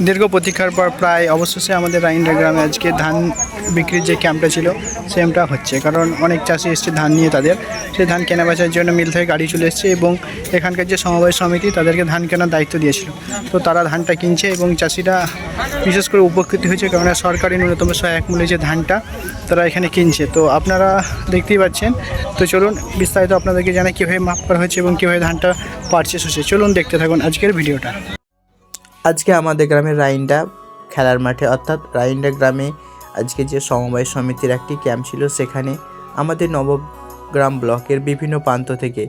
দীর্ঘ প্রতীক্ষার পর প্রায় অবশেষে আমাদের রাইন্ডা গ্রামে আজকে ধান বিক্রির যে ক্যাম্পটা ছিল সেমটা হচ্ছে, কারণ অনেক চাষি এসছে ধান নিয়ে, তাদের সেই ধান কেনা বেচার জন্য মিল থেকে গাড়ি চলে এসছে এবং এখানকার যে সমবায় সমিতি তাদেরকে ধান কেনার দায়িত্ব দিয়েছিল। তো তারা ধানটা কিনছে এবং চাষিরা বিশেষ করে উপকৃত হয়েছে, কারণ সরকারি ন্যূনতম সহায়ক মূল্যে যে ধানটা তারা এখানে কিনছে। তো আপনারা দেখতেই পাচ্ছেন। তো চলুন বিস্তারিত আপনাদেরকে জানাই কীভাবে মাপ করা হয়েছে এবং কীভাবে ধানটা পারচেস হচ্ছে। চলুন দেখতে থাকুন আজকের ভিডিওটা। আজকে আমাদের গ্রামের রাইন্ডা খেলার মাঠে অর্থাৎ রাইন্ডা গ্রামে আজকে যে সমবায় সমিতির একটি ক্যাম্প ছিল, সেখানে আমাদের নবগ্রাম ব্লকের বিভিন্ন প্রান্ত থেকে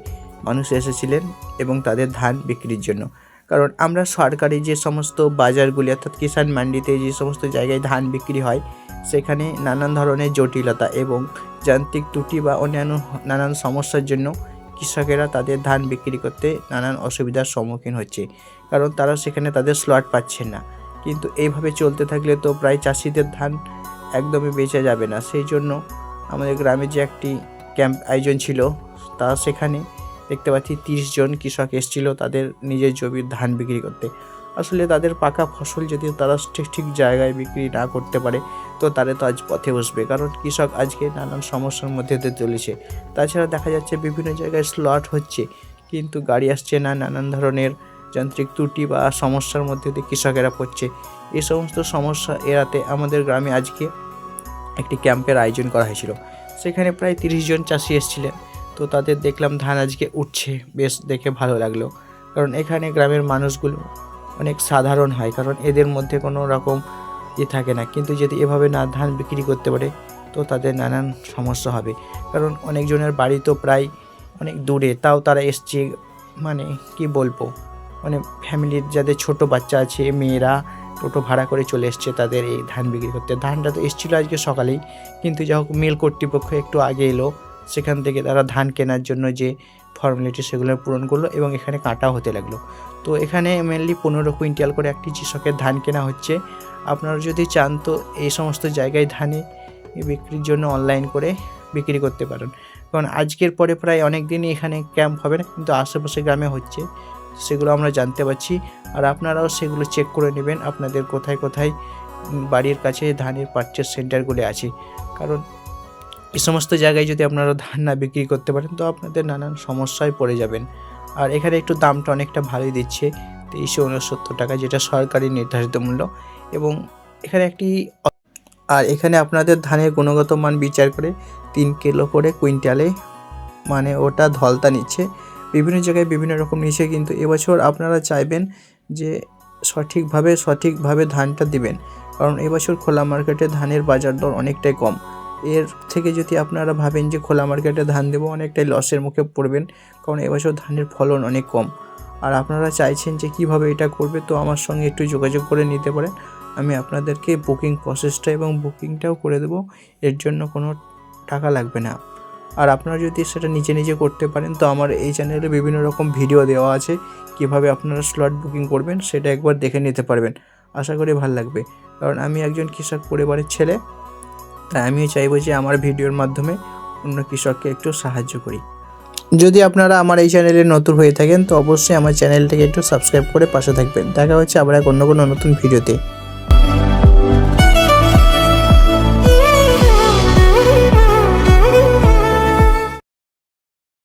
মানুষ এসেছিলেন এবং তাদের ধান বিক্রির জন্য। কারণ আমরা সরকারি যে সমস্ত বাজারগুলি অর্থাৎ কিষাণ মান্ডিতে যে সমস্ত জায়গায় ধান বিক্রি হয়, সেখানে নানান ধরনের জটিলতা এবং যান্ত্রিক ত্রুটি বা অন্যান্য নানান সমস্যার জন্য কৃষকেরা তাদের ধান বিক্রি করতে নানান অসুবিধার সম্মুখীন হচ্ছে, কারণ তারা সেখানে তাদের স্লট পাচ্ছেন না। কিন্তু এইভাবে চলতে থাকলে তো প্রায় চাষিদের ধান একদমই বেচা যাবে না। সেই জন্য আমাদের গ্রামে যে একটি ক্যাম্প আয়োজন ছিল, তা সেখানে দেখতে পাচ্ছি 30 জন কৃষক এসেছিল তাদের নিজের জমির ধান বিক্রি করতে। আসলে তাদের পাকা ফসল যদি তারা ঠিক জায়গায় বিক্রি না করতে পারে, তো তারা তো আজ পথে বসবে, কারণ কৃষক আজকে নানান সমস্যার মধ্যে দিয়ে চলেছে। তাছাড়া দেখা যাচ্ছে বিভিন্ন জায়গায় স্লট হচ্ছে কিন্তু গাড়ি আসছে না, নানান ধরনের যান্ত্রিক ত্রুটি বা সমস্যার মধ্যে দিয়ে কৃষকেরা পড়ছে। এই সমস্ত সমস্যা এড়াতে আমাদের গ্রামে আজকে একটি ক্যাম্পের আয়োজন করা হয়েছিল। সেখানে প্রায় 30 জন চাষি এসেছিলেন। তো তাদের দেখলাম ধান আজকে উঠছে, বেশ দেখে ভালো লাগলো। কারণ এখানে গ্রামের মানুষগুলো অনেক সাধারণ হয়, কারণ এদের মধ্যে কোনো রকম থাকে না। কিন্তু যদি এভাবে না ধান বিক্রি করতে পারে তো তাদের নানান সমস্যা হবে, কারণ অনেকজনের বাড়ি তো প্রায় অনেক দূরে, তাও তারা এসছে, মানে কি বলবো, মানে ফ্যামিলির যাদের ছোট বাচ্চা আছে, মেয়েরা টোটো ভাড়া করে চলে এসছে তাদের এই ধান বিক্রি করতে। ধানটা তো এসেছিলো আজকে সকালেই, কিন্তু যা হোক মিল কর্তৃপক্ষ একটু আগে এলো, সেখান থেকে তারা ধান কেনার জন্য যে ফর্মালিটি সেগুলো পূরণ করলো এবং এখানে কাটা হতে লাগলো। তো এখানে মেনলি 15 কুইন্টাল করে একটি কৃষকের ধান কেনা হচ্ছে। আপনারা যদি চান তো এই সমস্ত জায়গায় ধানে বিক্রির জন্য অনলাইন করে বিক্রি করতে পারেন, কারণ আজকের পরে প্রায় অনেক দিনই এখানে ক্যাম্প হবে না, কিন্তু আশেপাশে গ্রামে হচ্ছে, সেগুলো আমরা জানতে পারছি। আর আপনারাও সেগুলো চেক করে নেবেন আপনাদের কোথায় কোথায় বাড়ির কাছে ধানের পারচেস সেন্টারগুলি আছে, কারণ এই সমস্ত জায়গায় যদি আপনারা ধান না বিক্রি করতে পারেন তো আপনাদের নানান সমস্যায় পড়ে যাবেন। আর এখানে একটু দামটা অনেকটা ভালোই দিচ্ছে, 2369 টাকা, যেটা সরকারি নির্ধারিত মূল্য। এবং এখানে এখানে আপনাদের ধানের গুণগত মান বিচার করে 3 কিলো করে কুইন্টালে, মানে ওটা ধলতা নিচ্ছে। বিভিন্ন জায়গায় বিভিন্ন রকম নিচ্ছে, কিন্তু এবছর আপনারা চাইবেন যে সঠিকভাবে ধানটা দিবেন, কারণ এবছর খোলা মার্কেটে ধানের বাজার দর অনেকটাই কম। এর থেকে যদি আপনারা ভাবেন যে খোলা মার্কেটে ধান দেবো, অনেকটাই লসের মুখে পড়বেন, কারণ এবছর ধানের ফলন অনেক কম। আর আপনারা চাইছেন যে কিভাবে এটা করবে, তো আমার সঙ্গে একটু যোগাযোগ করে নিতে পারেন। আমি আপনাদেরকে বুকিং প্রসেসটা এবং বুকিংটাও করে দেবো, এর জন্য কোনো টাকা লাগবে না। আর আপনারা যদি সেটা নিজে করতে পারেন তো আমার এই চ্যানেলে বিভিন্ন রকম ভিডিও দেওয়া আছে, কিভাবে আপনারা স্লট বুকিং করবেন সেটা একবার দেখে নিতে পারবেন। আশা করি ভালো লাগবে, কারণ আমি একজন কৃষক পরিবারের ছেলে, তাই আমিও চাইবো যে আমার ভিডিওর মাধ্যমে অন্য কৃষককে একটু সাহায্য করি। যদি আপনারা আমার এই চ্যানেলে নতুন হয়ে থাকেন তো অবশ্যই আমার চ্যানেলটাকে একটু সাবস্ক্রাইব করে পাশে থাকবেন। দেখা হচ্ছে আবার অন্য কোনো নতুন ভিডিওতে।